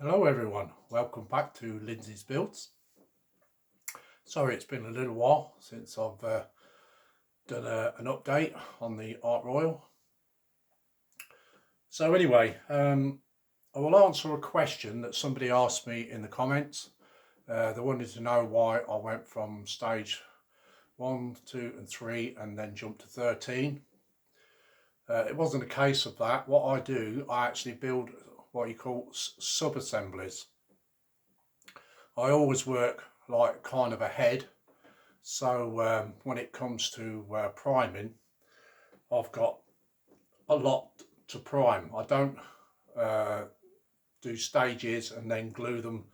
Hello everyone, welcome back to Lindsay's Builds. Sorry it's been a little while since I've done an update on the Art Royal. So anyway, I will answer a question that somebody asked me in the comments. They wanted to know why I went from stage 1, 2 and 3 and then jumped to 13. It wasn't a case of that. What I do, I actually build what you call sub-assemblies. I always work like kind of ahead. So when it comes to priming, I've got a lot to prime. I don't do stages and then glue them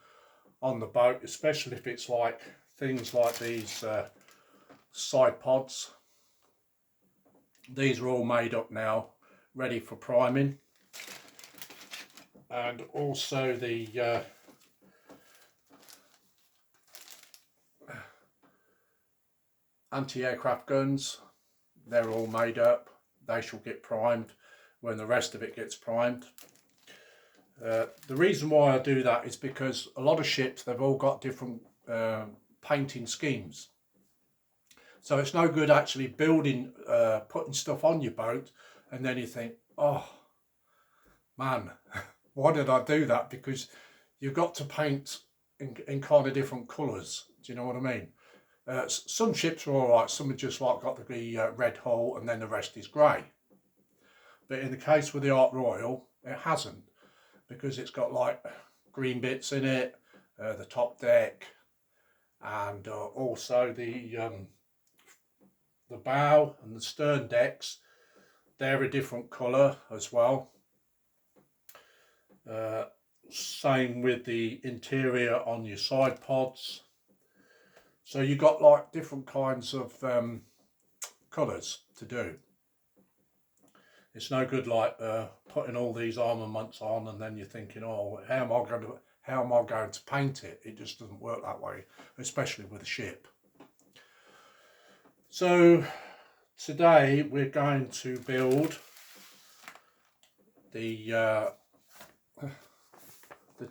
on the boat, especially if it's like things like these side pods. These are all made up now, ready for priming. And also the anti-aircraft guns, they're all made up. They shall get primed when the rest of it gets primed. The reason why I do that is because a lot of ships, they've all got different painting schemes. So it's no good actually building, putting stuff on your boat and then you think, oh man, why did I do that? Because you've got to paint in kind of different colours. Do you know what I mean? Some ships are all right, some are just like got the red hull and then the rest is grey. But in the case with the Art Royal, it hasn't, because it's got like green bits in it, the top deck, and also the bow and the stern decks. They're a different colour as well. Same with the interior on your side pods. So you've got like different kinds of colours to do. It's no good like putting all these armaments on and then you're thinking, oh, how am I going to paint it? It just doesn't work that way, especially with a ship. So today we're going to build the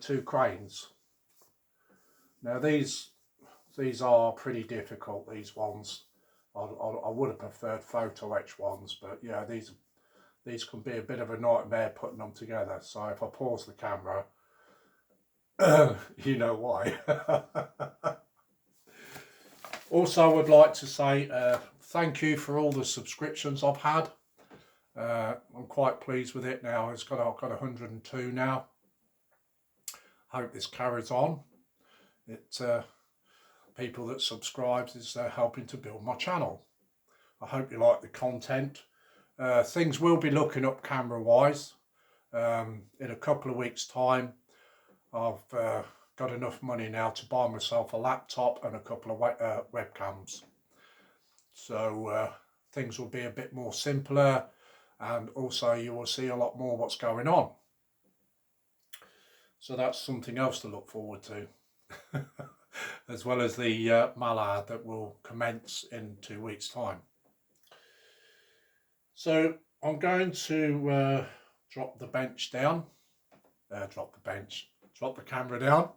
two cranes. Now these are pretty difficult, these ones. I would have preferred photo etch ones, but yeah, these can be a bit of a nightmare putting them together. So if I pause the camera, you know why. Also, I would like to say thank you for all the subscriptions I've had. I'm quite pleased with it now. I've got 102 now. Hope this carries on. People that subscribe is helping to build my channel. I hope you like the content. Things will be looking up camera wise. In a couple of weeks time, I've got enough money now to buy myself a laptop and a couple of webcams. So things will be a bit more simpler, and also you will see a lot more what's going on. So that's something else to look forward to. As well as the mallard that will commence in 2 weeks time. So I'm going to drop the bench down, drop the camera down,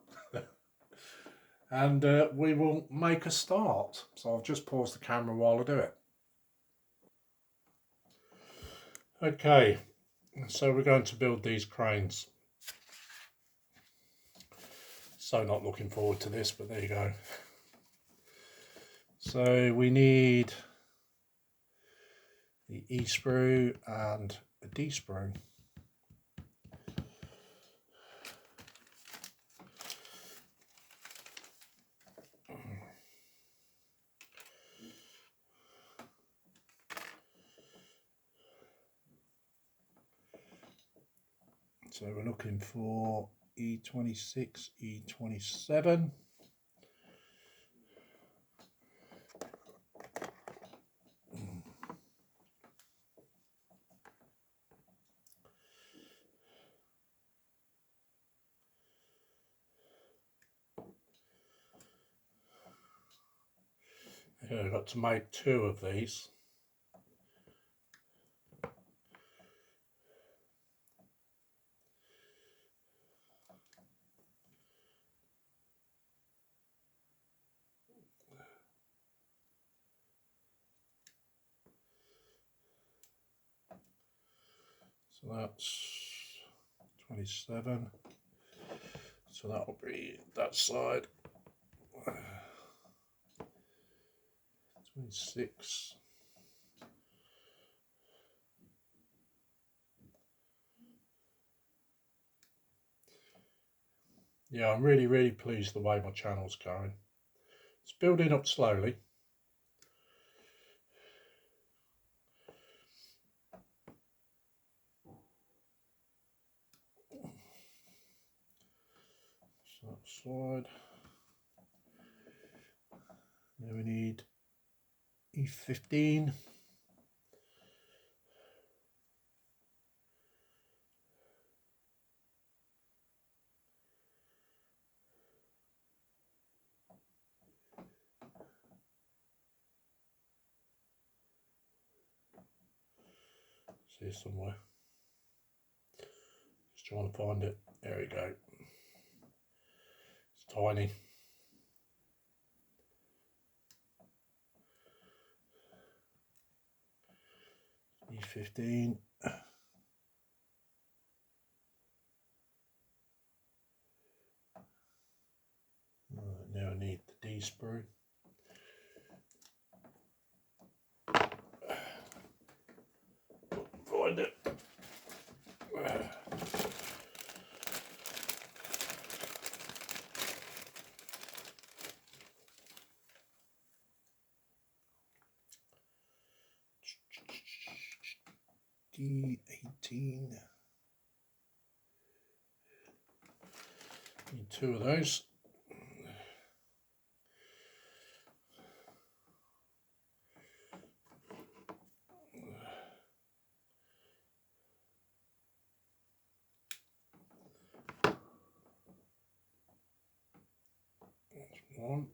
and we will make a start. So I'll just pause the camera while I do it. Okay, so we're going to build these cranes. So not looking forward to this, but there you go. So we need the E-sprue and a D-sprue. So we're looking for E26, E27. I've got to make 2 of these. So that's 27. So that'll be that side. 26. Yeah, I'm really pleased the way my channel's going. It's building up slowly. So that side. Now we need E15. It's here somewhere. Just trying to find it. There we go. It's tiny. E15. Now I need the D sprue. Find it. D18. Need 2 of those. That's 1.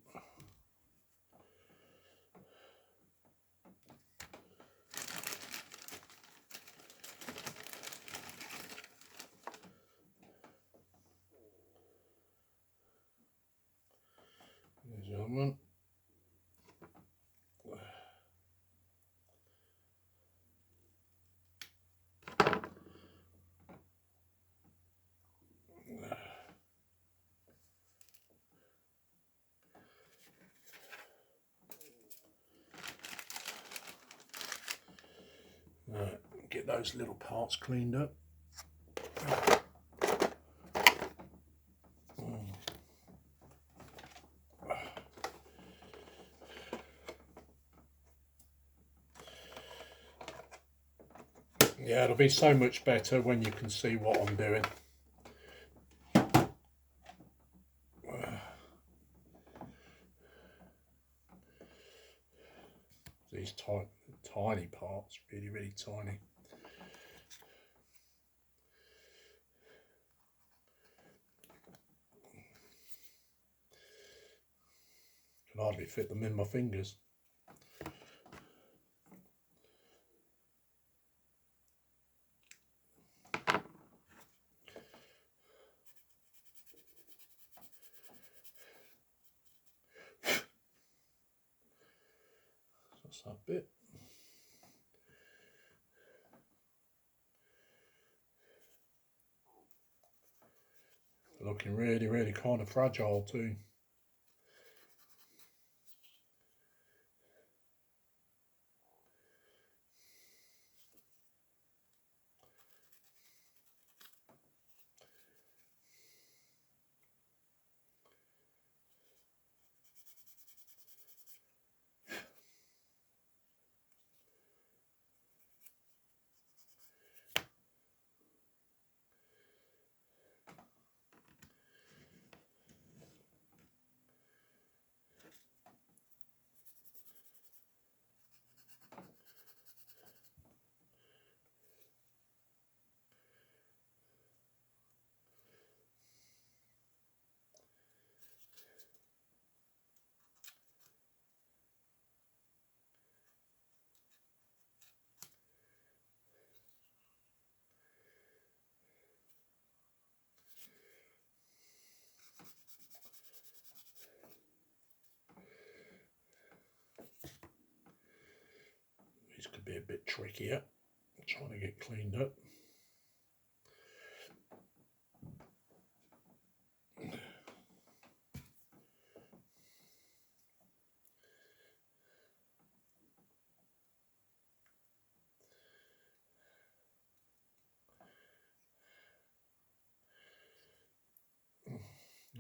There's the other one. Right, get those little parts cleaned up. Yeah, it'll be so much better when you can see what I'm doing. These tiny parts, really tiny. Can hardly fit them in my fingers. That's that bit. Looking really kind of fragile too. These could be a bit trickier, trying to get cleaned up.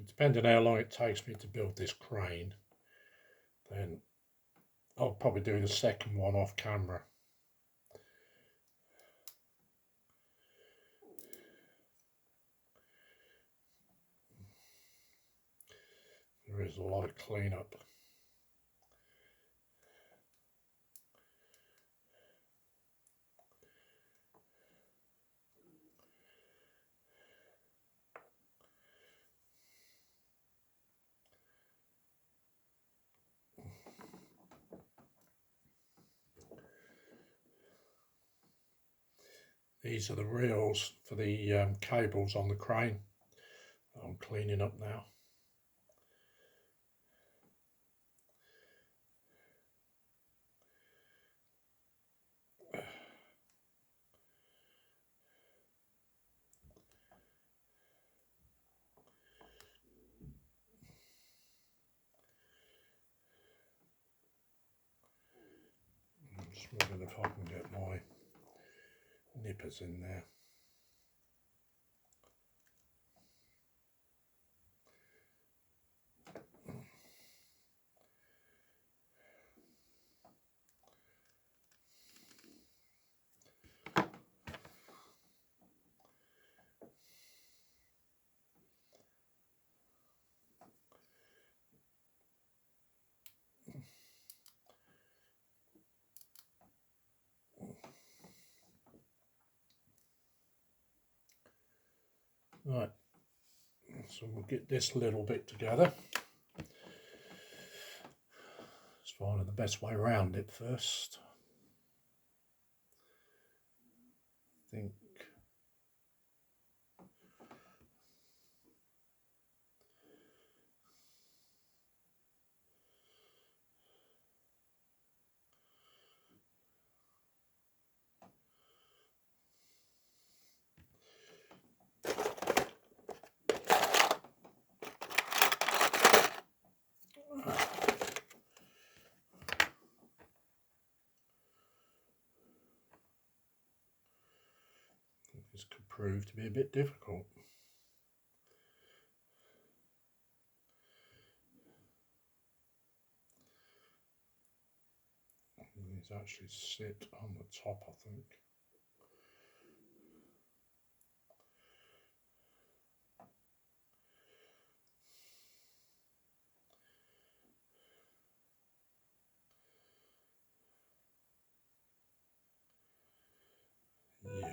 Depending how long it takes me to build this crane, then I'll probably do the second one off camera. There is a lot of cleanup. These are the reels for the cables on the crane that I'm cleaning up now. I'm just wondering if I can get my nippers in there. Right, so we'll get this little bit together. Let's find the best way around it first. I think this could prove to be a bit difficult. These actually sit on the top, I think. Yeah.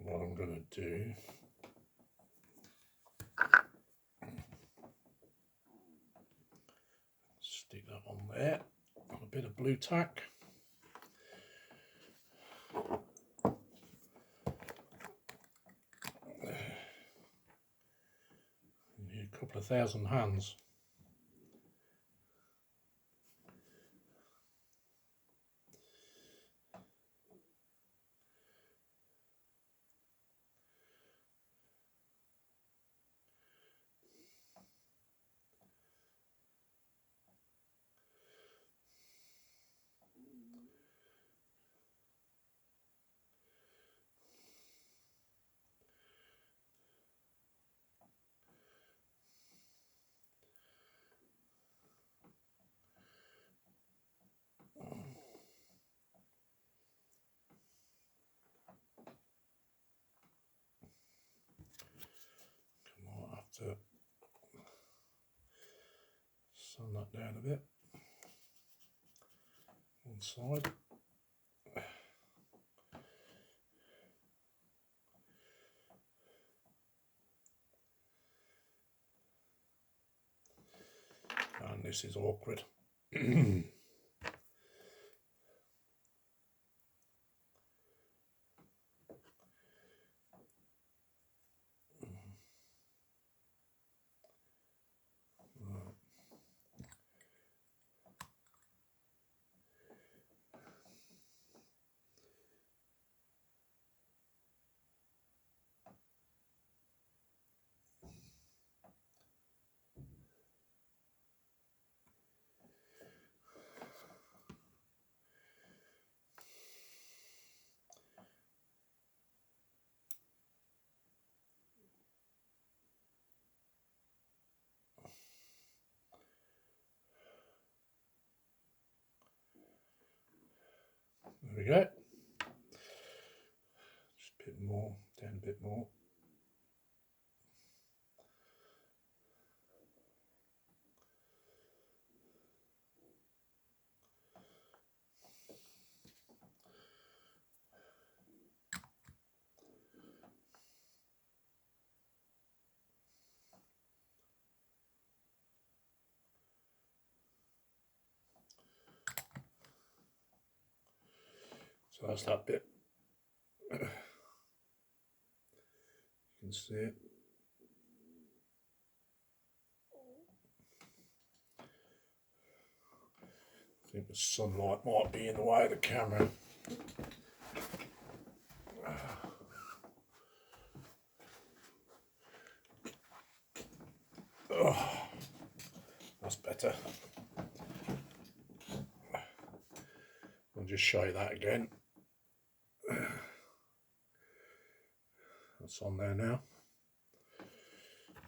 What I'm going to do, stick that on there, a bit of blue tack. Need a couple of thousand hands. Might have to sand that down a bit. One side. And this is awkward. There we go. Just a bit more, down a bit more. So that's that bit. You can see it. I think the sunlight might be in the way of the camera. Oh, that's better. I'll just show you that again. That's on there now.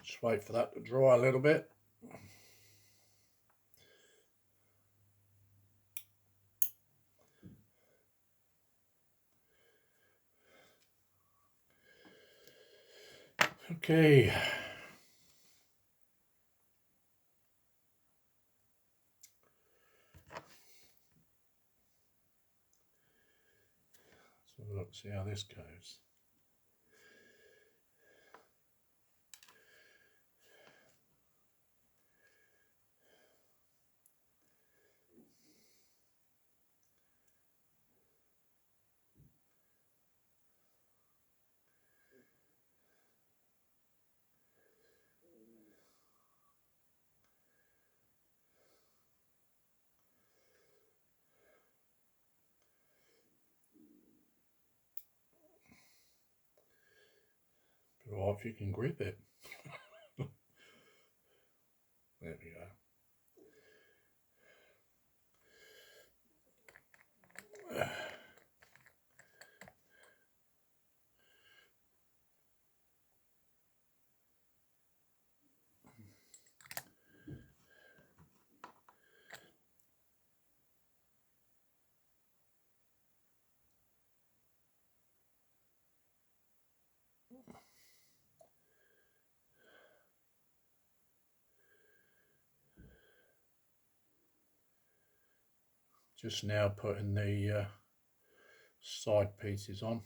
Just wait for that to dry a little bit. Okay. So let's see how this goes. Or if you can grip it. There we go. Just now putting the side pieces on.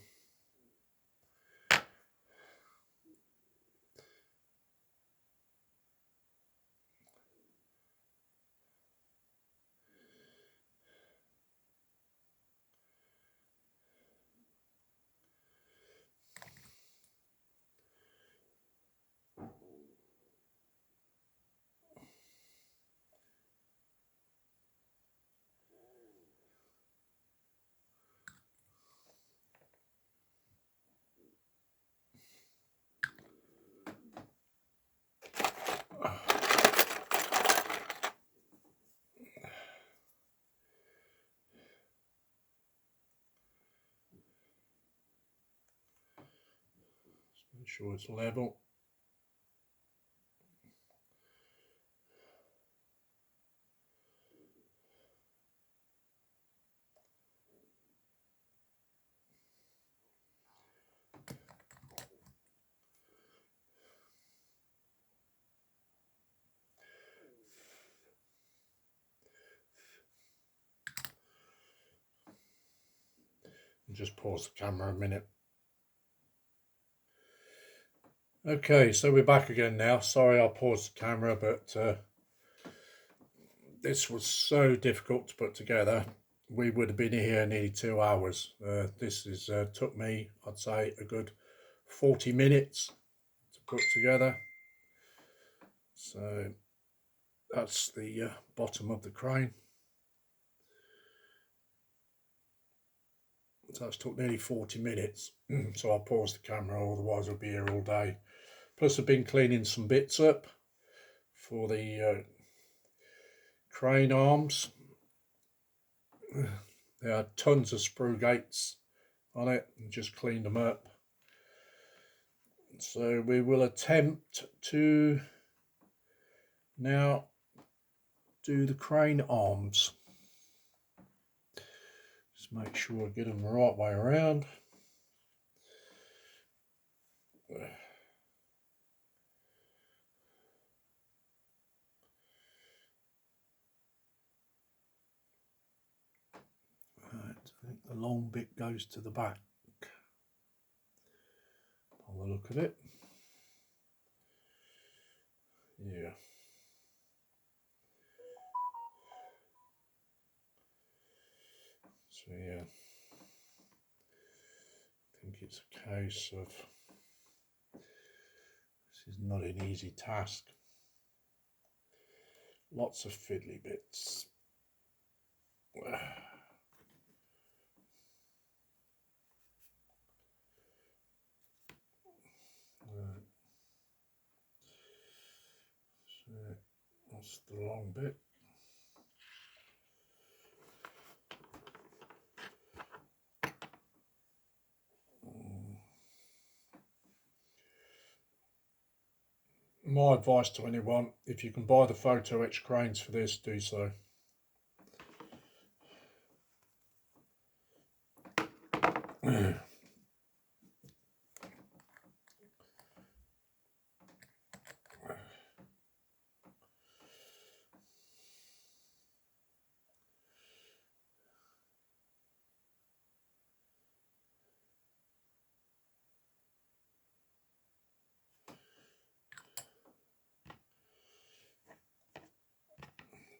Make sure it's level. And just pause the camera a minute. Okay, so we're back again now. Sorry I paused the camera, but this was so difficult to put together. We would have been here nearly 2 hours. This is took me, I'd say, a good 40 minutes to put together. So that's the bottom of the crane. So it's took nearly 40 minutes. So I'll pause the camera, otherwise I'll be here all day. Plus I've been cleaning some bits up for the crane arms. There are tons of sprue gates on it, and just cleaned them up. So we will attempt to now do the crane arms. Just make sure I get them the right way around. Right, I think the long bit goes to the back. By the look of it. Yeah. So yeah, I think it's a case of this is not an easy task. Lots of fiddly bits. Right. So that's the long bit. My advice to anyone, if you can buy the photo etch cranes for this, do so.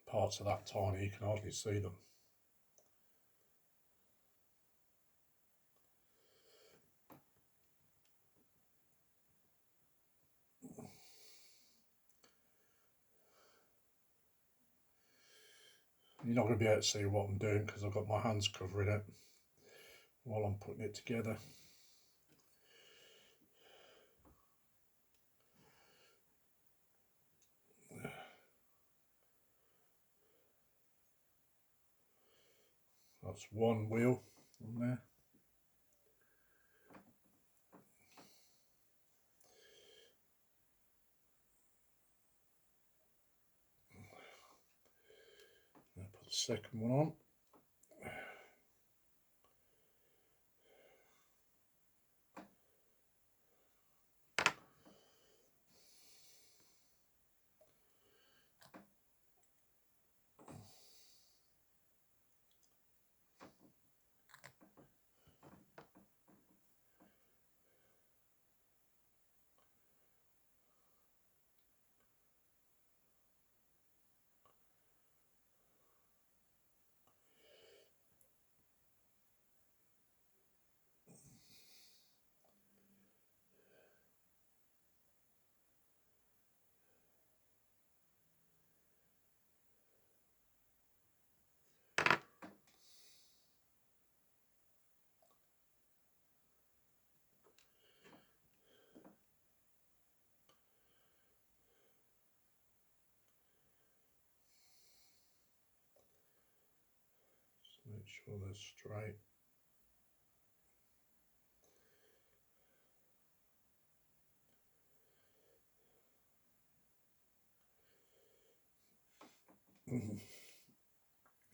Parts of that tiny, you can hardly see them. You're not going to be able to see what I'm doing because I've got my hands covering it while I'm putting it together. That's one wheel on there. I'll put the second one on. Just make sure they're straight.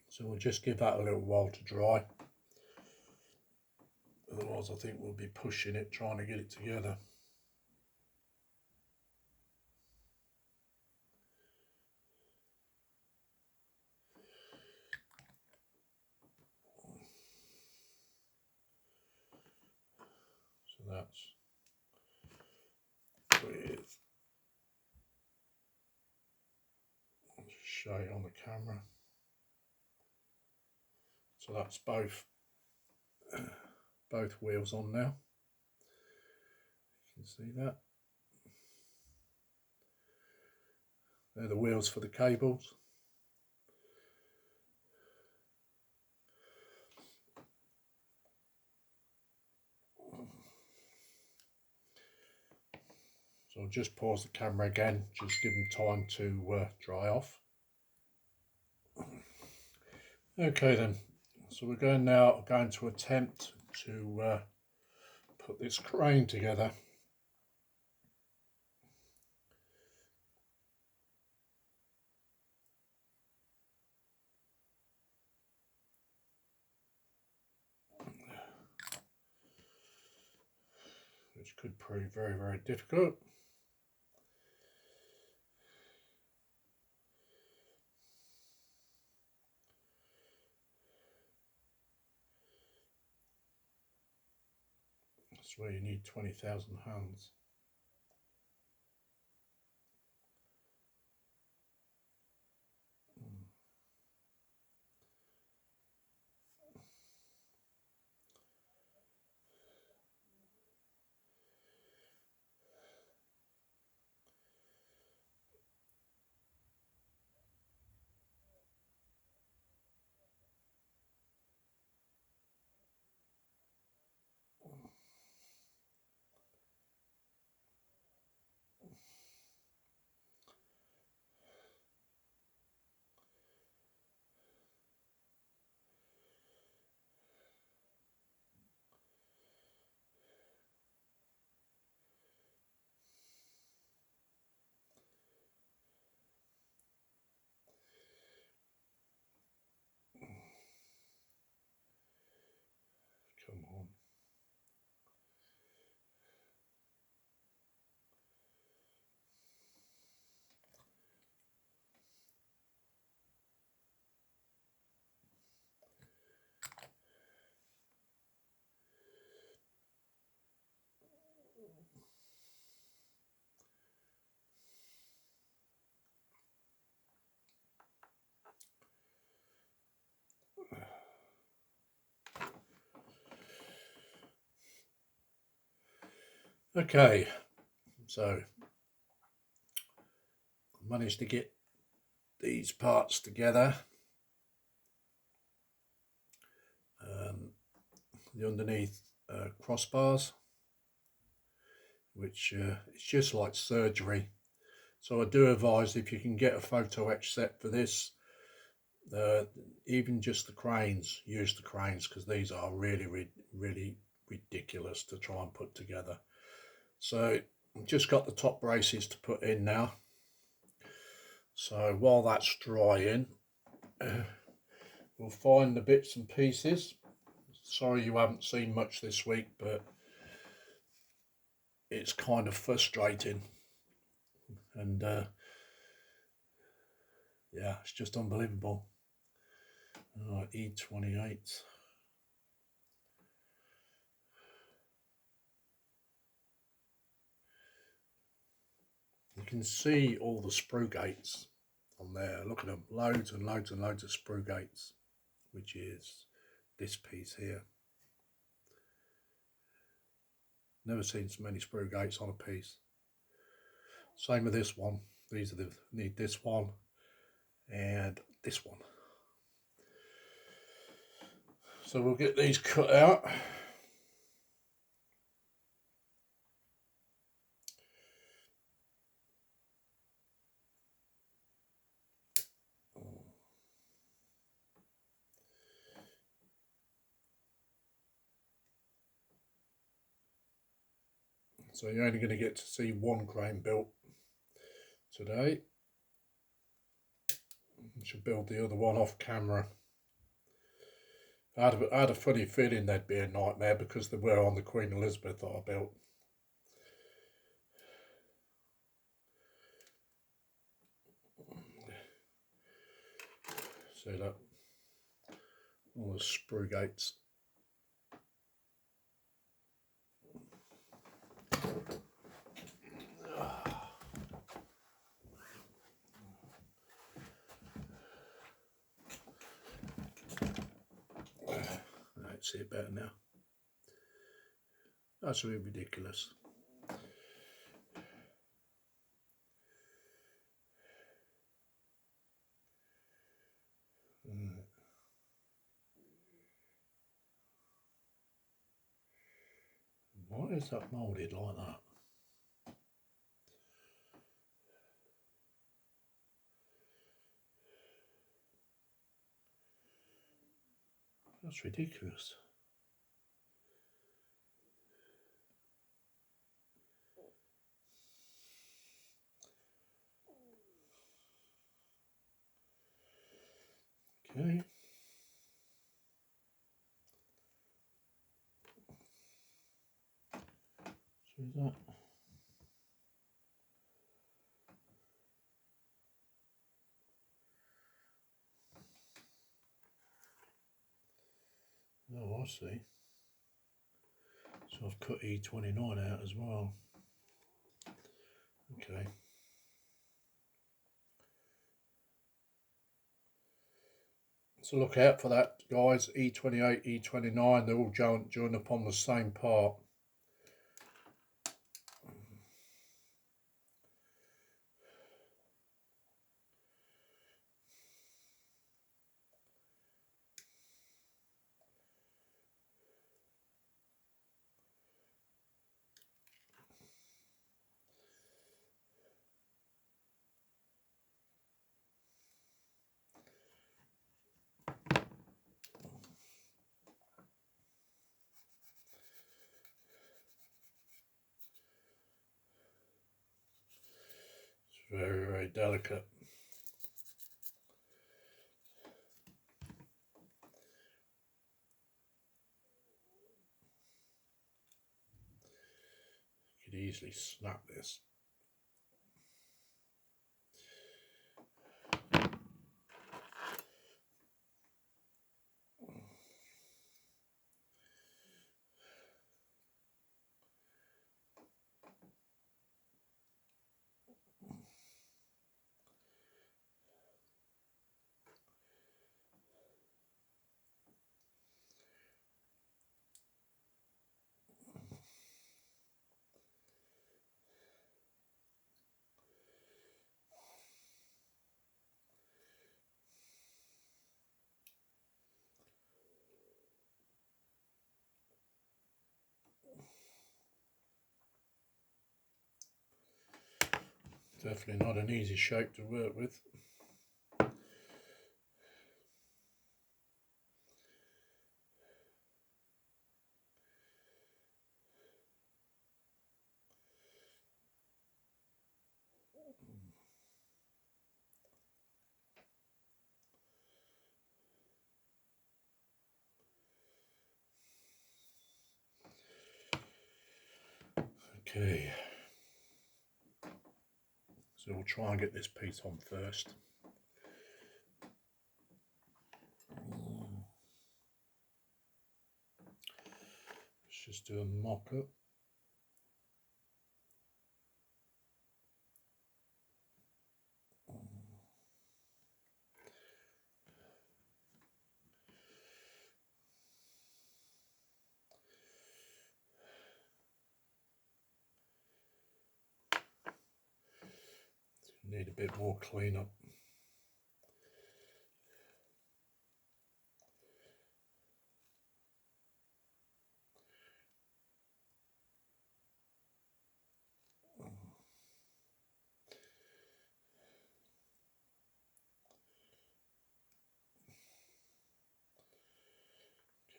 So we'll just give that a little while to dry. Otherwise I think we'll be pushing it, trying to get it together. So that's with, I'll just show you on the camera. So that's both wheels on now. You can see that. They're the wheels for the cables. So I'll just pause the camera again, just give them time to dry off. Okay then, so we're going to attempt to put this crane together. which could prove very, very difficult. That's where you need 20,000 hands. Come on. Okay, so I managed to get these parts together. The underneath crossbars, which it's just like surgery. So I do advise, if you can get a photo etch set for this, even just the cranes, use the cranes, because these are really ridiculous to try and put together. So I've just got the top braces to put in now. So while that's drying, we'll find the bits and pieces. Sorry you haven't seen much this week, but it's kind of frustrating. And yeah, it's just unbelievable. E28. You can see all the sprue gates on there. Look at them, loads and loads and loads of sprue gates, which is this piece here. Never seen so many sprue gates on a piece. Same with this one. These are the, need this one and this one. So we'll get these cut out. So you're only going to get to see one crane built today. I should build the other one off camera. I had a funny feeling they'd be a nightmare because they were on the Queen Elizabeth that I built. See that? All the sprue gates. I see it better now. That's really ridiculous. Why is that moulded like that? That's ridiculous. Okay. See that? Oh, I see. So I've cut E29 out as well. Okay. So look out for that, guys. E28, E29, they're all joined up on the same part. It's very, very delicate. You could easily snap this. Definitely not an easy shape to work with. Okay, so we'll try and get this piece on first. Let's just do a mock-up. Need a bit more cleanup.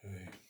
Okay.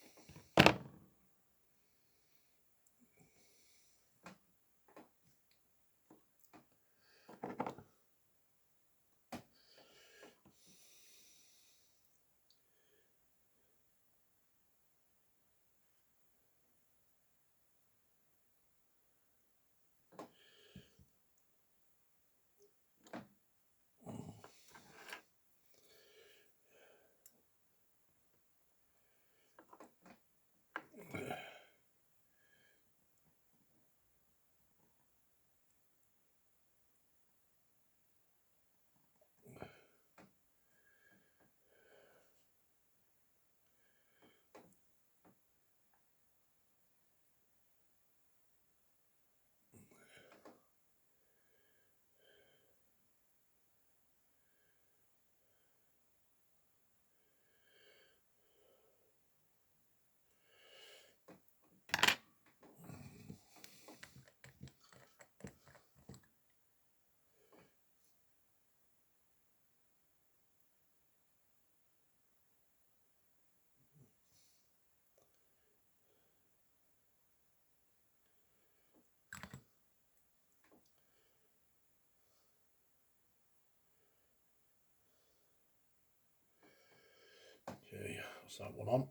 Okay, that's that one on.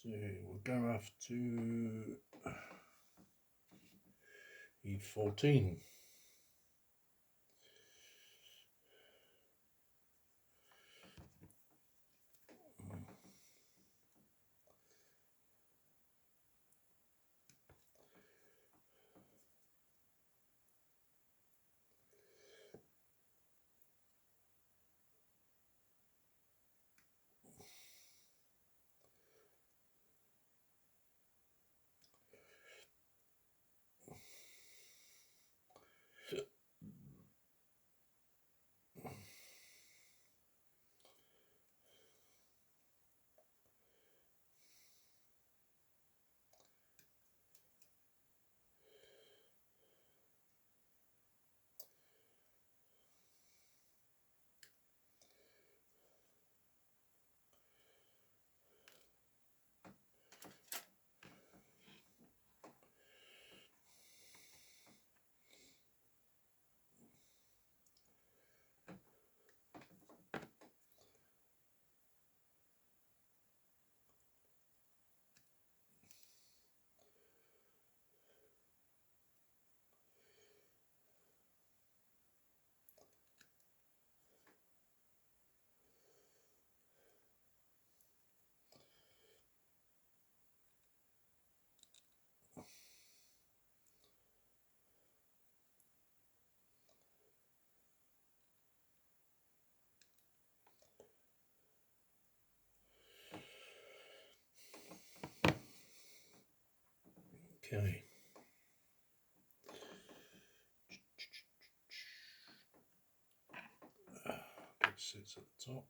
So we'll go after E14. Okay. It sits at the top.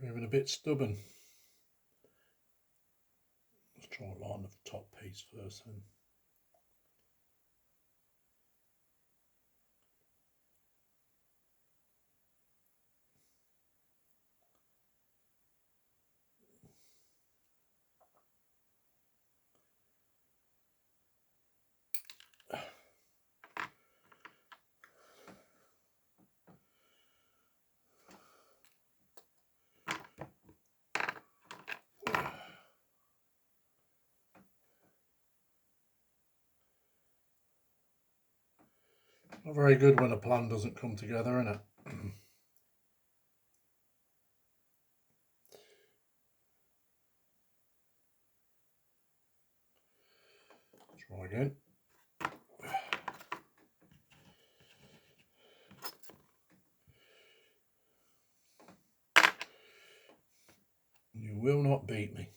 Proving a bit stubborn. Let's try and line the top piece first then. Not very good when a plan doesn't come together, is it? Try again. New will not beat me.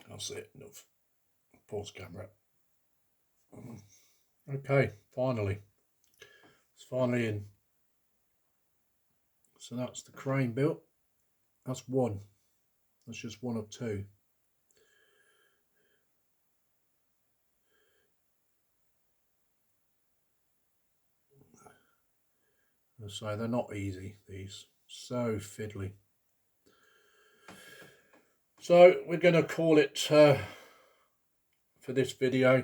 That's it, enough. Pause camera. Okay, finally. It's finally in. So that's the crane built. That's one. That's just one of two. So they're not easy, these. So fiddly. So we're going to call it for this video.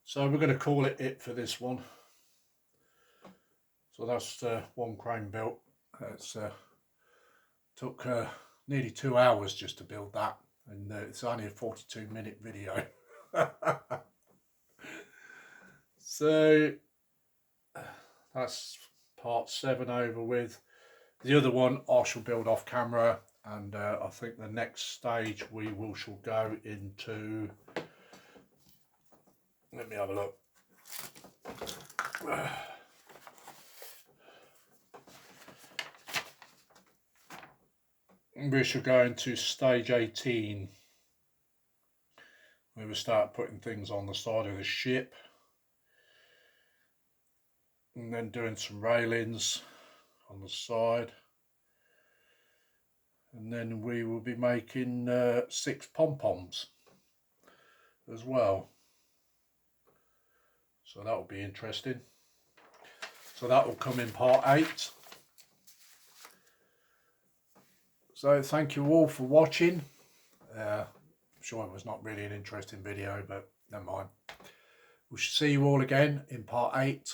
So we're going to call it for this one. So that's one crane built. It's took nearly 2 hours just to build that, and it's only a 42-minute video. So that's part 7 over with. The other one I shall build off camera, and I think the next stage we shall go into, let me have a look. We shall go into stage 18, where we start putting things on the side of the ship, and then doing some railings on the side, and then we will be making 6 pom-poms as well. So that will be interesting. So that will come in part 8. So thank you all for watching. I'm sure it was not really an interesting video, but never mind. We shall see you all again in part 8.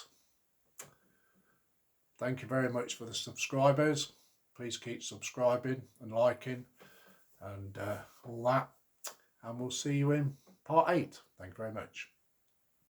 Thank you very much for the subscribers. Please keep subscribing and liking and all that. And we'll see you in part 8. Thank you very much.